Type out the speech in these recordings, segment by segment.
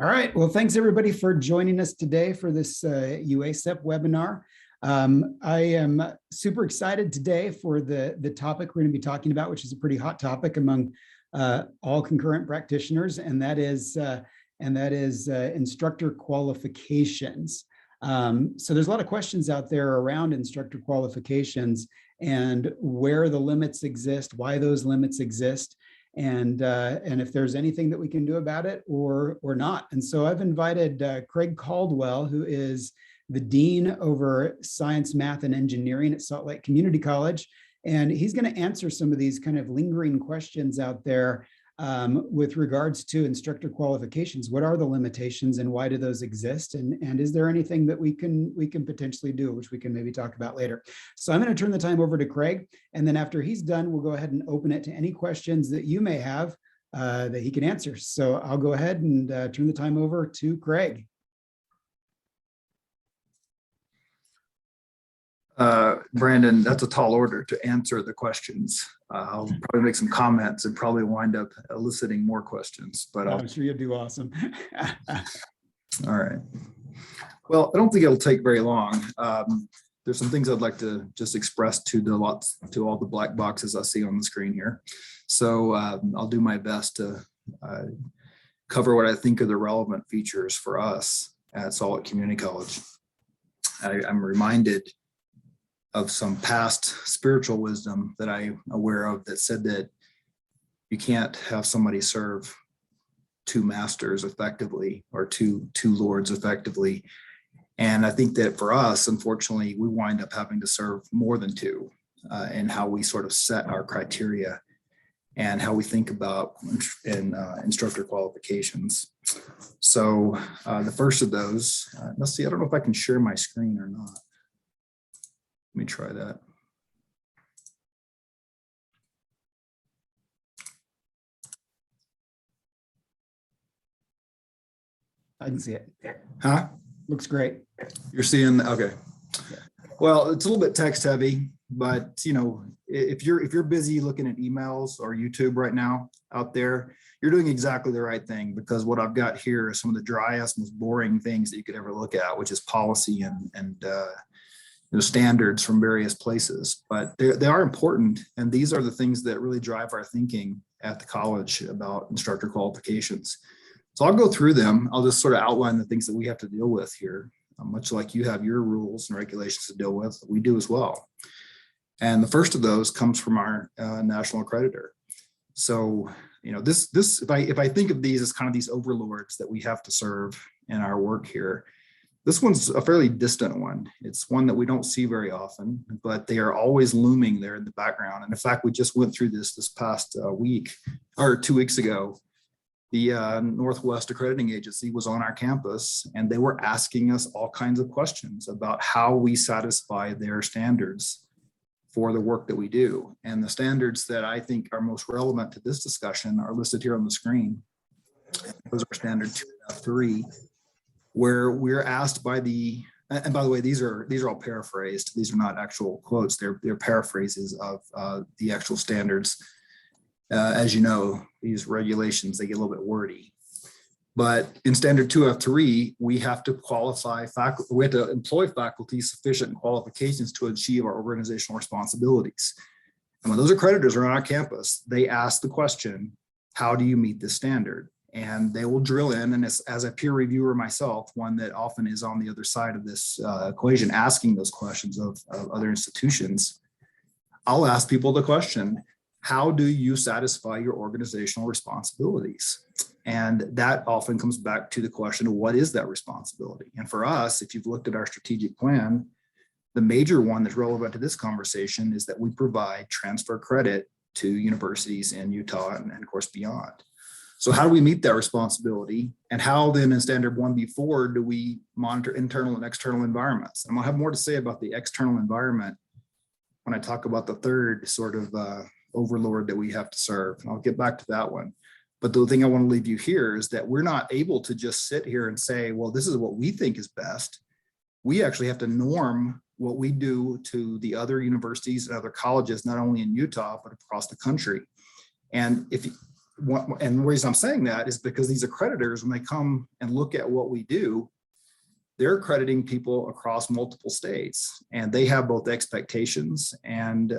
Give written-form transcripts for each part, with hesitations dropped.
All right. Well, thanks everybody for joining us today for this UASEP webinar. I am super excited today for the topic we're going to be talking about, which is a pretty hot topic among all concurrent practitioners, and that is instructor qualifications. So there's a lot of questions out there around instructor qualifications and where the limits exist, why those limits exist, and if there's anything that we can do about it or not. And so I've invited Craig Caldwell, who is the Dean over Science, Math, and Engineering at Salt Lake Community College. And he's going to answer some of these kind of lingering questions out there with regards to instructor qualifications. What are the limitations and why do those exist? And is there anything that we can potentially do, which we can maybe talk about later? So I'm going to turn the time over to Craig. And then after he's done, we'll go ahead and open it to any questions that you may have that he can answer. So I'll go ahead and turn the time over to Craig. Brandon, that's a tall order to answer the questions. I'll probably make some comments and probably wind up eliciting more questions, but I'm sure you'll do awesome. All right. Well, I don't think it'll take very long. There's some things I'd like to just express to all the black boxes I see on the screen here. So I'll do my best to cover what I think are the relevant features for us at Salt Lake Community College. I'm reminded of some past spiritual wisdom that I'm aware of that said that you can't have somebody serve two masters effectively or two lords effectively. And I think that for us, unfortunately, we wind up having to serve more than two in how we sort of set our criteria and how we think about instructor qualifications. So the first of those, let's see, I don't know if I can share my screen or not. Let me try that. I can see it. Huh? Looks great. You're seeing, okay. Well, it's a little bit text heavy, but you know, if you're busy looking at emails or YouTube right now out there, you're doing exactly the right thing, because what I've got here is some of the driest, most boring things that you could ever look at, which is policy and standards from various places, but they are important. And these are the things that really drive our thinking at the college about instructor qualifications. So I'll go through them. I'll just sort of outline the things that we have to deal with here, much like you have your rules and regulations to deal with, we do as well. And the first of those comes from our national accreditor. So, you know, this if I think of these as kind of these overlords that we have to serve in our work here, this one's a fairly distant one. It's one that we don't see very often, but they are always looming there in the background. And in fact, we just went through this past week or 2 weeks ago. The Northwest Accrediting Agency was on our campus, and they were asking us all kinds of questions about how we satisfy their standards for the work that we do. And the standards that I think are most relevant to this discussion are listed here on the screen. Those are standard 2F3. Where we're asked by the, and by the way, these are all paraphrased. These are not actual quotes. They're paraphrases of the actual standards. As you know, these regulations, they get a little bit wordy. But in standard 2F3, we have to qualify faculty. We have to employ faculty sufficient qualifications to achieve our organizational responsibilities. And when those accreditors are on our campus, they ask the question, how do you meet this standard? And they will drill in, and as a peer reviewer myself, one that often is on the other side of this equation, asking those questions of other institutions, I'll ask people the question, how do you satisfy your organizational responsibilities? And that often comes back to the question of what is that responsibility? And for us, if you've looked at our strategic plan, the major one that's relevant to this conversation is that we provide transfer credit to universities in Utah and of course beyond. So how do we meet that responsibility? And how then in standard 1B4 do we monitor internal and external environments? And I'll have more to say about the external environment when I talk about the third sort of overlord that we have to serve. And I'll get back to that one. But the thing I want to leave you here is that we're not able to just sit here and say, well, this is what we think is best. We actually have to norm what we do to the other universities and other colleges, not only in Utah, but across the country. And if and the reason I'm saying that is because these accreditors, when they come and look at what we do, they're accrediting people across multiple states, and they have both expectations and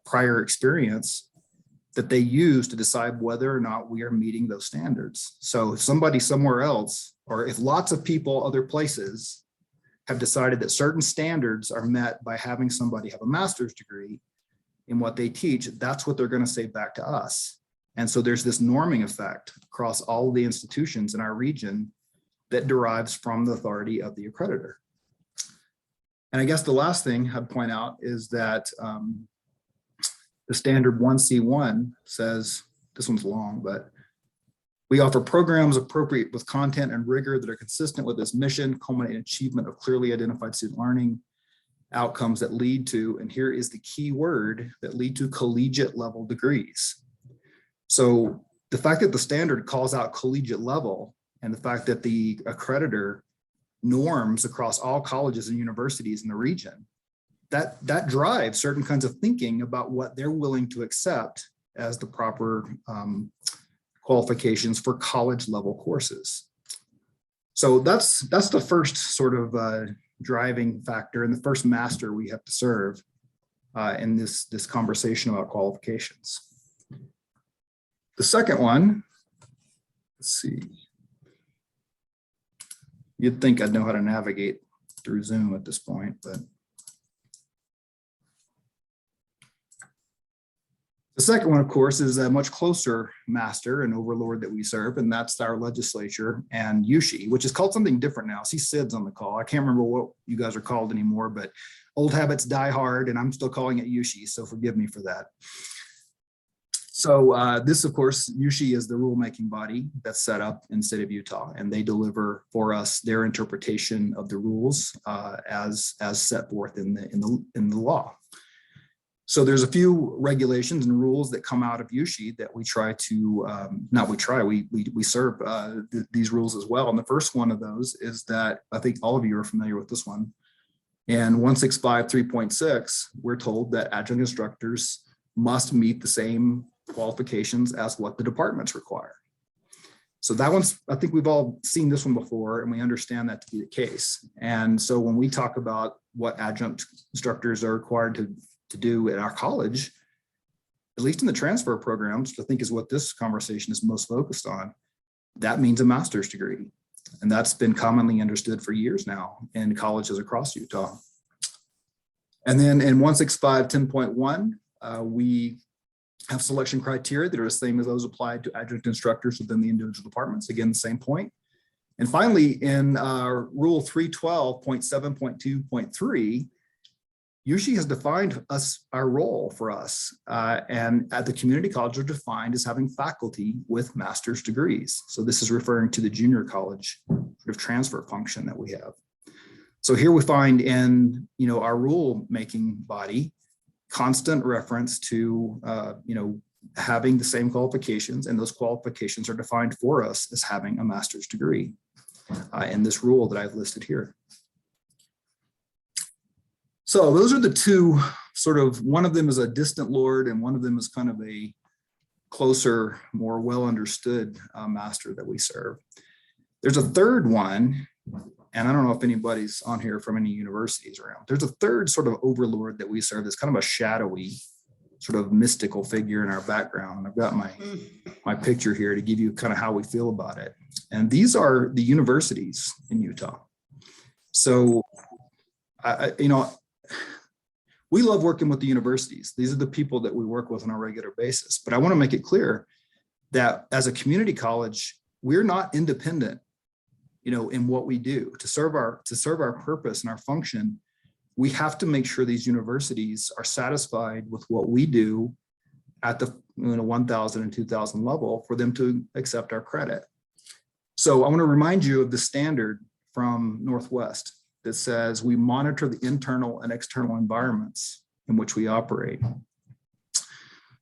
prior experience that they use to decide whether or not we are meeting those standards. So if somebody somewhere else, or if lots of people other places have decided that certain standards are met by having somebody have a master's degree in what they teach, that's what they're going to say back to us. And so there's this norming effect across all of the institutions in our region that derives from the authority of the accreditor. And I guess the last thing I'd point out is that the standard 1C1 says, this one's long, but we offer programs appropriate with content and rigor that are consistent with this mission, culminating achievement of clearly identified student learning outcomes that lead to, and here is the key word, that lead to collegiate level degrees. So the fact that the standard calls out collegiate level, and the fact that the accreditor norms across all colleges and universities in the region, that drives certain kinds of thinking about what they're willing to accept as the proper qualifications for college level courses. So that's the first sort of driving factor and the first master we have to serve in this conversation about qualifications. The second one, let's see. You'd think I'd know how to navigate through Zoom at this point, but the second one, of course, is a much closer master and overlord that we serve, and that's our legislature and Yushi, which is called something different now. I see Sid's on the call. I can't remember what you guys are called anymore, but old habits die hard, and I'm still calling it Yushi, so forgive me for that. So this, of course, Yushi is the rulemaking body that's set up in the state of Utah, and they deliver for us their interpretation of the rules as set forth in the law. So there's a few regulations and rules that come out of Yushi that we try to, we serve these rules as well. And the first one of those is that, I think all of you are familiar with this one. In 165.3.6, we're told that adjunct instructors must meet the same qualifications as what the departments require. So that one's, I think we've all seen this one before, and we understand that to be the case. And so when we talk about what adjunct instructors are required to do at our college, at least in the transfer programs, which I think is what this conversation is most focused on, that means a master's degree. And that's been commonly understood for years now in colleges across Utah. And then in 165.10.1, we have selection criteria that are the same as those applied to adjunct instructors within the individual departments. Again, the same point. And finally, in Rule 312.7.2.3, Yushi has defined our role for us, and at the community college are defined as having faculty with master's degrees. So this is referring to the junior college sort of transfer function that we have. So here we find in our rule making body constant reference to having the same qualifications, and those qualifications are defined for us as having a master's degree in this rule that I've listed here. So those are the two sort of, one of them is a distant lord and one of them is kind of a closer, more well understood master that we serve. There's a third one, and I don't know if anybody's on here from any universities around. There's a third sort of overlord that we serve that's kind of a shadowy, sort of mystical figure in our background. I've got my picture here to give you kind of how we feel about it. And these are the universities in Utah. So, we love working with the universities. These are the people that we work with on a regular basis. But I want to make it clear that as a community college, we're not independent, in what we do. To serve our purpose and our function, we have to make sure these universities are satisfied with what we do at the 1,000 and 2,000 level for them to accept our credit. So I want to remind you of the standard from Northwest that says we monitor the internal and external environments in which we operate.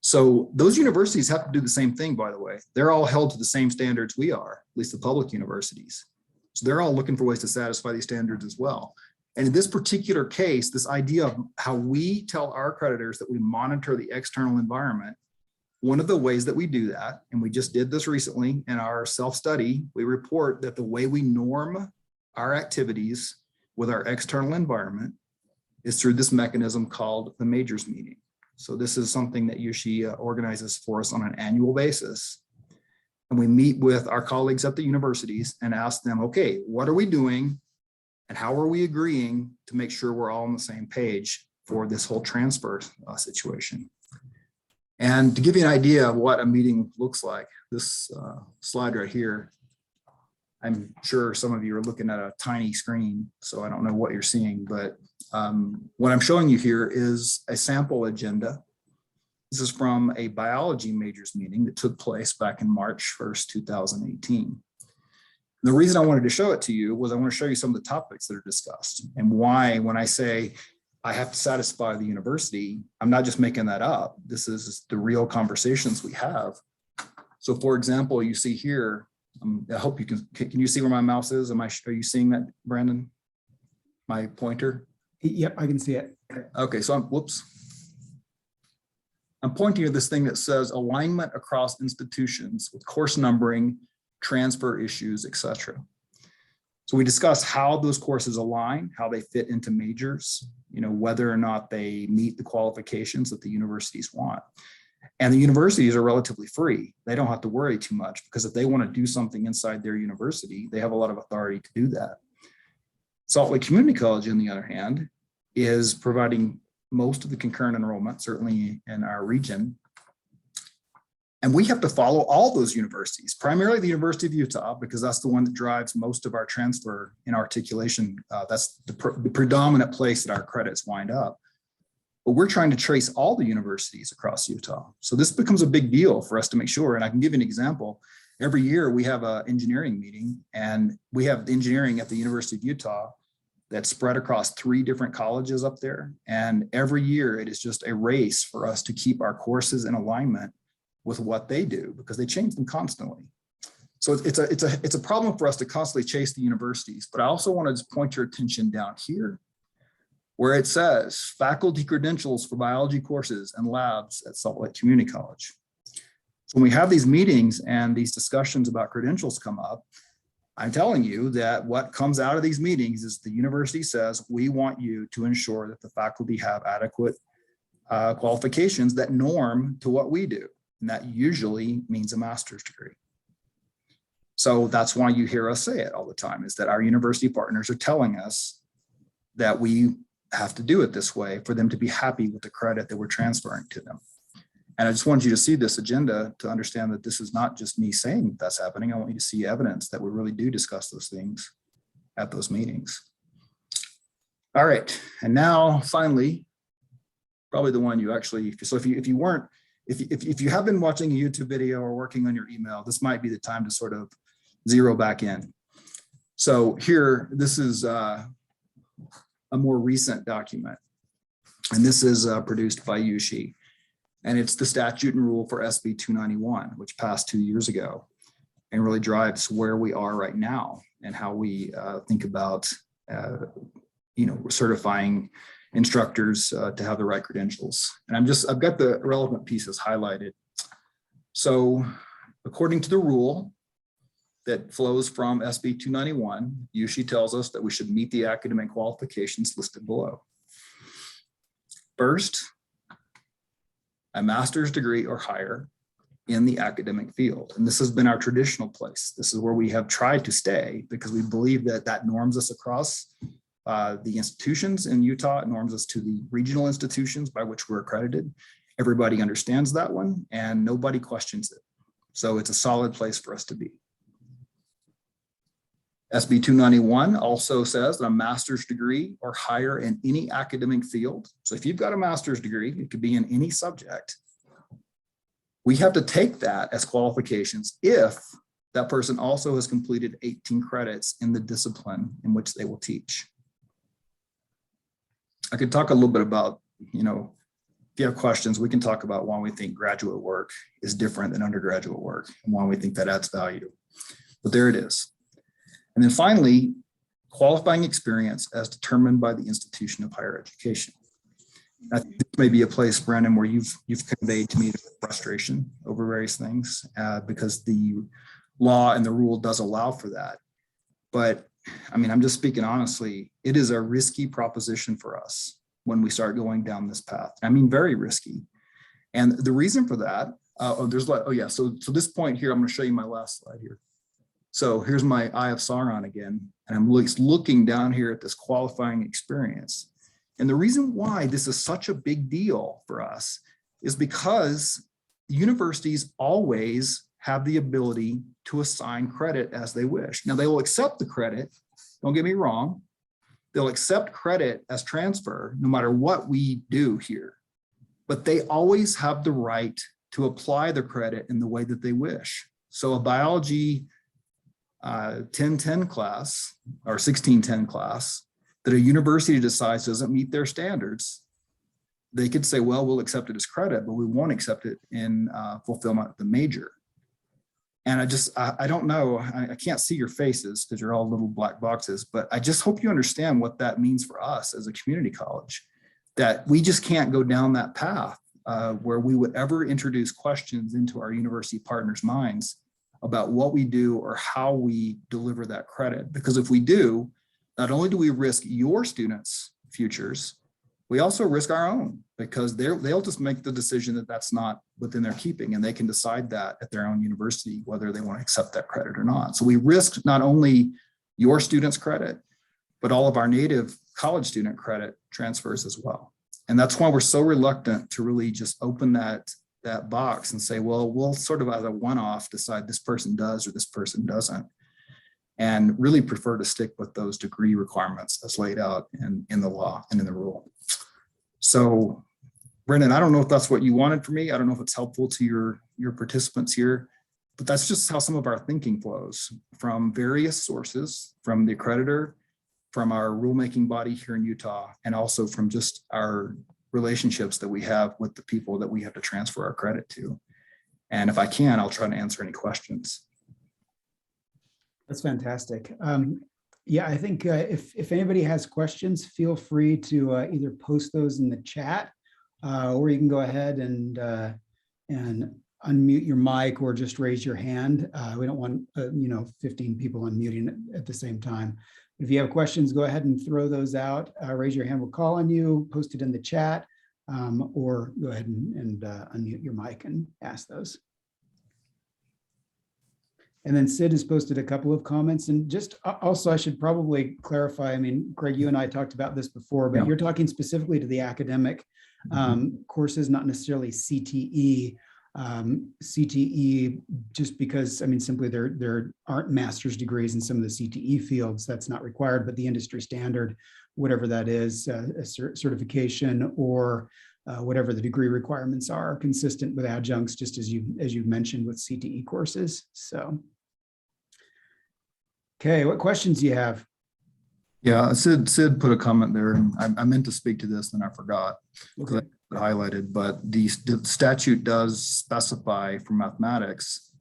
So those universities have to do the same thing, by the way. They're all held to the same standards we are, at least the public universities. So they're all looking for ways to satisfy these standards as well. And in this particular case, this idea of how we tell our accreditors that we monitor the external environment One of the ways that we do that, and we just did this recently in our self-study, we report that the way we norm our activities with our external environment is through this mechanism called the majors meeting. So this is something that Yushi organizes for us on an annual basis. And we meet with our colleagues at the universities and ask them, okay, what are we doing and how are we agreeing to make sure we're all on the same page for this whole transfer situation? And to give you an idea of what a meeting looks like, this slide right here, I'm sure some of you are looking at a tiny screen, so I don't know what you're seeing, but what I'm showing you here is a sample agenda. This is from a biology majors meeting that took place back in March 1st, 2018. The reason I wanted to show it to you was I want to show you some of the topics that are discussed and why, when I say I have to satisfy the university, I'm not just making that up. This is the real conversations we have. So for example, you see here, I hope you can you see where my mouse is? Are you seeing that, Brandon? My pointer? Yep, I can see it. Okay, so I'm pointing at this thing that says alignment across institutions with course numbering, transfer issues, etc. So we discuss how those courses align, how they fit into majors, whether or not they meet the qualifications that the universities want. And the universities are relatively free. They don't have to worry too much because if they want to do something inside their university, they have a lot of authority to do that. Salt Lake Community College, on the other hand, is providing most of the concurrent enrollment, certainly in our region. And we have to follow all those universities, primarily the University of Utah, because that's the one that drives most of our transfer in articulation. That's the predominant place that our credits wind up. But we're trying to trace all the universities across Utah. So this becomes a big deal for us to make sure. And I can give you an example. Every year we have an engineering meeting, and we have engineering at the University of Utah that's spread across 3 different colleges up there. And every year it is just a race for us to keep our courses in alignment with what they do, because they change them constantly. So it's a problem for us to constantly chase the universities. But I also want to just point your attention down here, where it says faculty credentials for biology courses and labs at Salt Lake Community College. So when we have these meetings and these discussions about credentials come up, I'm telling you that what comes out of these meetings is the university says, we want you to ensure that the faculty have adequate qualifications that norm to what we do. And that usually means a master's degree. So that's why you hear us say it all the time, is that our university partners are telling us that we have to do it this way for them to be happy with the credit that we're transferring to them. And I just want you to see this agenda to understand that this is not just me saying that's happening. I want you to see evidence that we really do discuss those things at those meetings. All right, and now finally, probably the one you actually, so if you have been watching a YouTube video or working on your email, this might be the time to sort of zero back in. So here, this is a more recent document, and this is produced by Yushi. And it's the statute and rule for SB 291, which passed 2 years ago, and really drives where we are right now and how we think about, certifying instructors to have the right credentials. And I've got the relevant pieces highlighted. So according to the rule that flows from SB 291, Yushi tells us that we should meet the academic qualifications listed below. First, a master's degree or higher in the academic field. And this has been our traditional place. This is where we have tried to stay because we believe that that norms us across the institutions in Utah. It norms us to the regional institutions by which we're accredited. Everybody understands that one and nobody questions it. So it's a solid place for us to be. SB 291 also says that a master's degree or higher in any academic field. So if you've got a master's degree, it could be in any subject. We have to take that as qualifications if that person also has completed 18 credits in the discipline in which they will teach. I could talk a little bit about, if you have questions, we can talk about why we think graduate work is different than undergraduate work and why we think that adds value. But there it is. And then finally, qualifying experience as determined by the institution of higher education. I think this may be a place, Brandon, where you've conveyed to me the frustration over various things because the law and the rule does allow for that. But I mean, I'm just speaking honestly, it is a risky proposition for us when we start going down this path. I mean, very risky. And the reason for that, so this point here, I'm going to show you my last slide here. So here's my Eye of Sauron again, and I'm looking down here at this qualifying experience. And the reason why this is such a big deal for us is because universities always have the ability to assign credit as they wish. Now, they will accept the credit, don't get me wrong. They'll accept credit as transfer no matter what we do here. But they always have the right to apply the credit in the way that they wish. So a biology 1010 class or 1610 class that a university decides doesn't meet their standards, they could say, well, we'll accept it as credit, but we won't accept it in fulfillment of the major. And I don't know, I can't see your faces because you're all little black boxes, but I just hope you understand what that means for us as a community college, that we just can't go down that path where we would ever introduce questions into our university partners' minds about what we do or how we deliver that credit. Because if we do, not only do we risk your students' futures, we also risk our own, because they'll just make the decision that that's not within their keeping, and they can decide that at their own university, whether they want to accept that credit or not. So we risk not only your students' credit, but all of our native college student credit transfers as well. And that's why we're so reluctant to really just open that box and say, well, we'll sort of as a one-off decide this person does or this person doesn't, and really prefer to stick with those degree requirements as laid out in the law and in the rule. So, Brendan, I don't know if that's what you wanted from me. I don't know if it's helpful to your participants here, but that's just how some of our thinking flows from various sources, from the accreditor, from our rulemaking body here in Utah, and also from just our relationships that we have with the people that we have to transfer our credit to. And if I can, I'll try to answer any questions. That's fantastic. Yeah, I think if anybody has questions, feel free to either post those in the chat, or you can go ahead and unmute your mic or just raise your hand. We don't want 15 people unmuting at the same time. If you have questions, go ahead and throw those out. Raise your hand, we'll call on you, post it in the chat, or go ahead and unmute your mic and ask those. And then Sid has posted a couple of comments, and just also I should probably clarify, I mean, Craig, you and I talked about this before, but you're talking specifically to the academic courses, not necessarily CTE. CTE, just because, I mean, simply there aren't master's degrees in some of the CTE fields, that's not required, but the industry standard, whatever that is, a certification or whatever the degree requirements are consistent with adjuncts, just as you mentioned with CTE courses. So. Okay, what questions do you have? Yeah, Sid put a comment there, and I meant to speak to this and I forgot. Okay. Highlighted, but the statute does specify for mathematics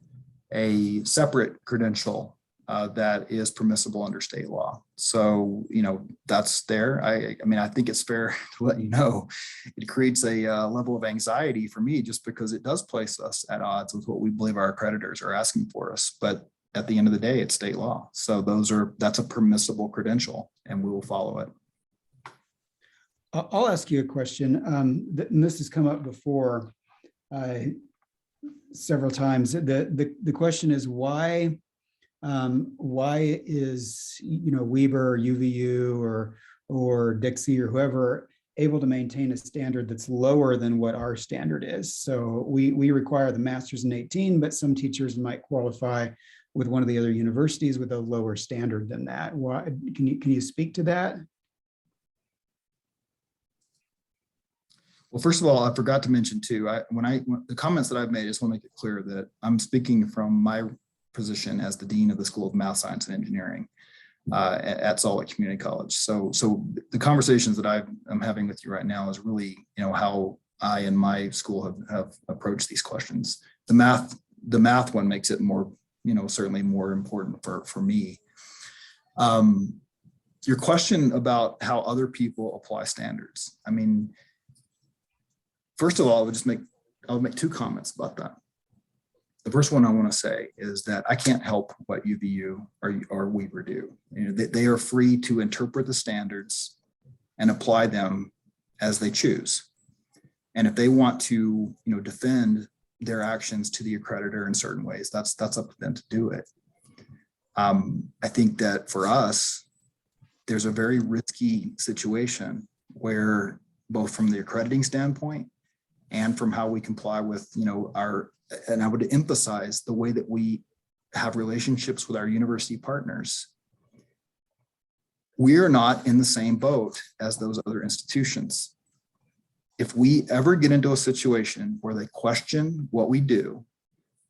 a separate credential that is permissible under state law. So, that's there. I mean, I think it's fair to let you know. It creates a level of anxiety for me just because it does place us at odds with what we believe our accreditors are asking for us. But at the end of the day, it's state law. So that's a permissible credential, and we will follow it. I'll ask you a question, and this has come up before several times. The question is why is Weber or UVU or Dixie or whoever able to maintain a standard that's lower than what our standard is? So we require the master's in 18, but some teachers might qualify with one of the other universities with a lower standard than that. Why, can you speak to that? Well, first of all, I forgot to mention too, the comments that I've made, I just want to make it clear that I'm speaking from my position as the Dean of the School of Math, Science, and Engineering at Salt Lake Community College. So the conversations that I'm having with you right now is really, how I and my school have approached these questions. The math one makes it more, certainly more important for me. Your question about how other people apply standards. I mean, First of all, I'll make two comments about that. The first one I want to say is that I can't help what UVU or Weaver do. You know, they are free to interpret the standards and apply them as they choose. And if they want to, defend their actions to the accreditor in certain ways, that's up to them to do it. I think that for us, there's a very risky situation where both from the accrediting standpoint and from how we comply with, and I would emphasize the way that we have relationships with our university partners. We are not in the same boat as those other institutions. If we ever get into a situation where they question what we do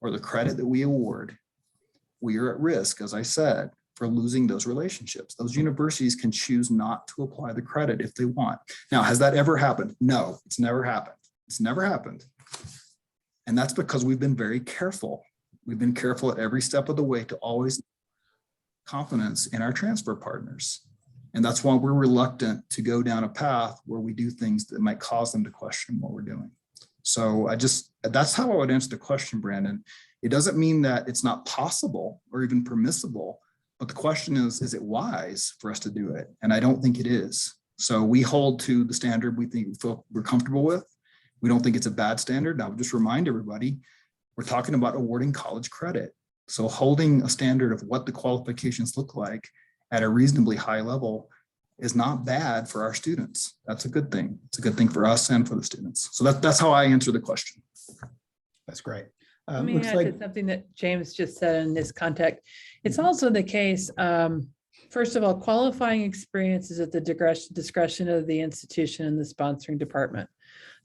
or the credit that we award, we are at risk, as I said, for losing those relationships. Those universities can choose not to apply the credit if they want. Now, has that ever happened? No, it's never happened. It's never happened. And that's because we've been very careful. We've been careful at every step of the way to always confidence in our transfer partners. And that's why we're reluctant to go down a path where we do things that might cause them to question what we're doing. So that's how I would answer the question, Brandon. It doesn't mean that it's not possible or even permissible, but the question is it wise for us to do it? And I don't think it is. So we hold to the standard we feel we're comfortable with. We don't think it's a bad standard. I would just remind everybody, we're talking about awarding college credit. So holding a standard of what the qualifications look like at a reasonably high level is not bad for our students. That's a good thing. It's a good thing for us and for the students. So that's how I answer the question. That's great. Let me add to something that James just said in this context. It's also the case, first of all, qualifying experience is at the discretion of the institution and the sponsoring department.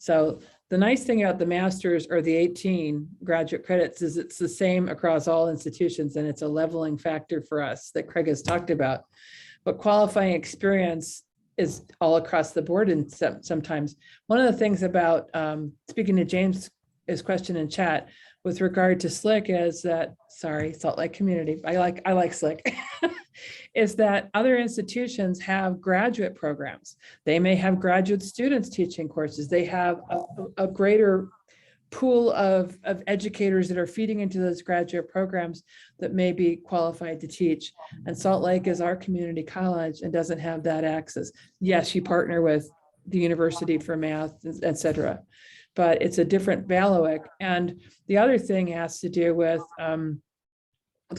So the nice thing about the master's or the 18 graduate credits is it's the same across all institutions, and it's a leveling factor for us that Craig has talked about. But qualifying experience is all across the board, and sometimes one of the things about speaking to James' question in chat with regard to SLIC is that, sorry, Salt Lake community, I like SLIC, is that other institutions have graduate programs. They may have graduate students teaching courses. They have a greater pool of educators that are feeding into those graduate programs that may be qualified to teach. And Salt Lake is our community college and doesn't have that access. Yes, you partner with the University for Math, et cetera, but it's a different bailiwick. And the other thing has to do with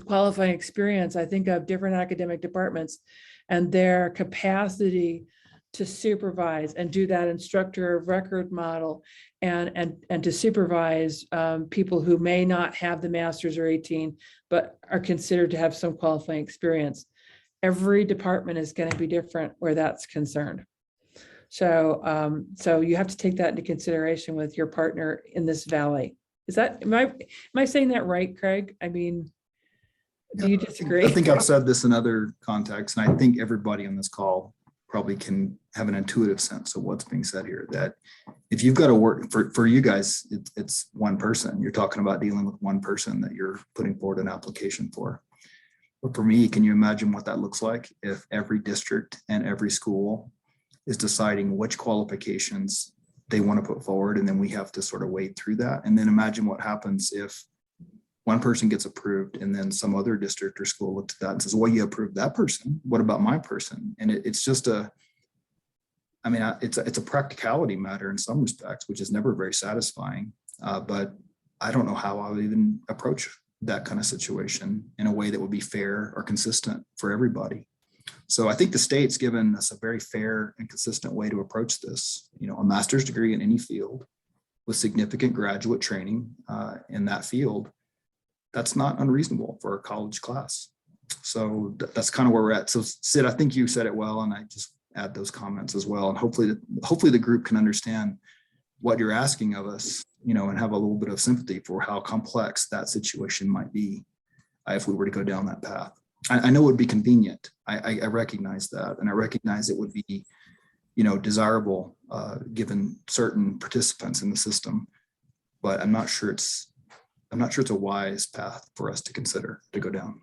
qualifying experience. I think of different academic departments and their capacity to supervise and do that instructor of record model and to supervise people who may not have the master's or 18, but are considered to have some qualifying experience. Every department is going to be different where that's concerned. So, so you have to take that into consideration with your partner in this valley. Is that, am I saying that right, Craig? I mean, do you disagree? I think I've said this in other contexts, and I think everybody on this call probably can have an intuitive sense of what's being said here, that if you've got to work for you guys, it's one person. You're talking about dealing with one person that you're putting forward an application for. But for me, can you imagine what that looks like if every district and every school is deciding which qualifications they want to put forward, and then we have to sort of wade through that? And then imagine what happens if one person gets approved and then some other district or school looks at that and says, well, you approved that person. What about my person? And it's just it's a practicality matter in some respects, which is never very satisfying. But I don't know how I would even approach that kind of situation in a way that would be fair or consistent for everybody. So I think the state's given us a very fair and consistent way to approach this. A master's degree in any field with significant graduate training in that field, that's not unreasonable for a college class. So that's kind of where we're at. So Sid, I think you said it well, and I just add those comments as well. And hopefully the group can understand what you're asking of us, and have a little bit of sympathy for how complex that situation might be if we were to go down that path. I know it would be convenient. I recognize that. And I recognize it would be, desirable given certain participants in the system, but I'm not sure it's a wise path for us to consider to go down.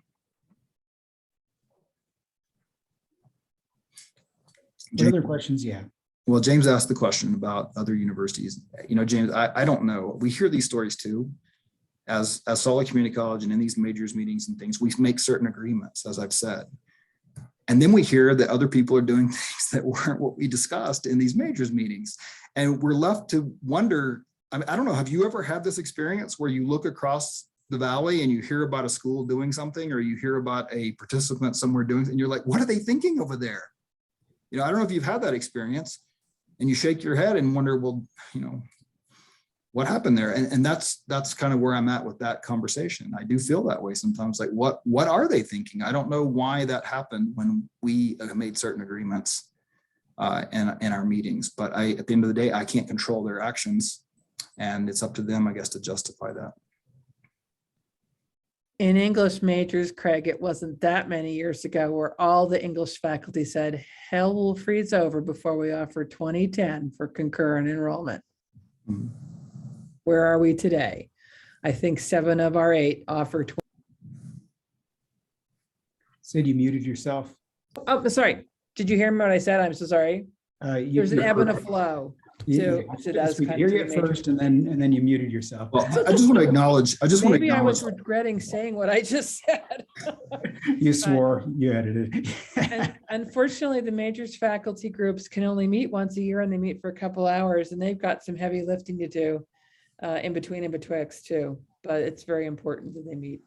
What other questions you have? Well, James asked the question about other universities. You know, James, I don't know. We hear these stories too. As Salt Lake Community College and in these majors meetings and things, we make certain agreements, as I've said. And then we hear that other people are doing things that weren't what we discussed in these majors meetings. And we're left to wonder, I mean, I don't know, have you ever had this experience where you look across the valley and you hear about a school doing something, or you hear about a participant somewhere doing, and you're like, what are they thinking over there? You know, I don't know if you've had that experience, and you shake your head and wonder, well, you know, what happened there? And that's kind of where I'm at with that conversation. I do feel that way sometimes, like what are they thinking? I don't know why that happened when we made certain agreements in our meetings, but at the end of the day, I can't control their actions, and it's up to them, I guess, to justify that. In English majors, Craig, it wasn't that many years ago where all the English faculty said, hell will freeze over before we offer 2010 for concurrent enrollment. Mm-hmm. Where are we today? I think 7 of our 8 offer. Sid, you muted yourself. Oh, sorry. Did you hear me what I said? I'm so sorry. There's an ebb and a flow. We could hear you at first, and then you muted yourself. Well, I just want to acknowledge. Maybe I was regretting saying what I just said. You swore, you edited. And unfortunately, the majors faculty groups can only meet once a year, and they meet for a couple hours, and they've got some heavy lifting to do in between and betwixt too. But it's very important that they meet.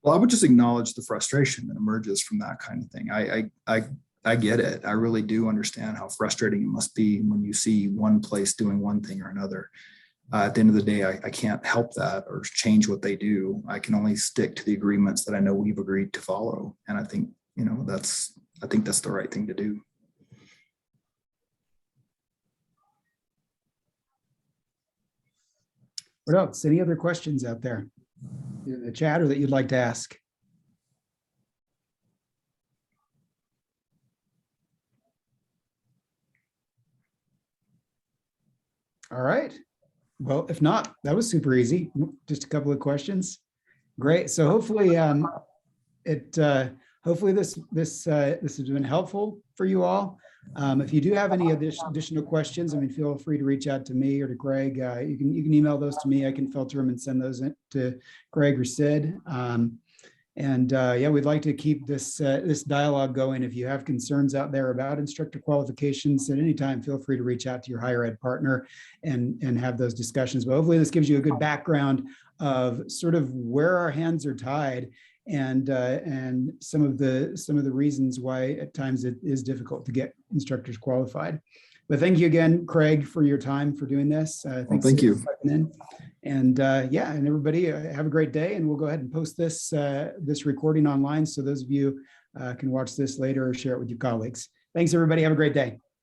Well, I would just acknowledge the frustration that emerges from that kind of thing. I get it. I really do understand how frustrating it must be when you see one place doing one thing or another. At the end of the day, I can't help that or change what they do. I can only stick to the agreements that I know we've agreed to follow. And I think, you know, I think that's the right thing to do. What else? Any other questions out there in the chat or that you'd like to ask? All right. Well, if not, that was super easy. Just a couple of questions. Great. So hopefully, hopefully this has been helpful for you all. If you do have any additional questions, I mean, feel free to reach out to me or to Greg. You can email those to me. I can filter them and send those to Greg or Sid. Yeah, we'd like to keep this dialogue going. If you have concerns out there about instructor qualifications at any time, feel free to reach out to your higher ed partner and have those discussions. But hopefully this gives you a good background of sort of where our hands are tied and some of the reasons why at times it is difficult to get instructors qualified. But thank you again, Craig, for your time for doing this. Thank you. And yeah, and everybody have a great day. And we'll go ahead and post this recording online so those of you can watch this later or share it with your colleagues. Thanks, everybody. Have a great day.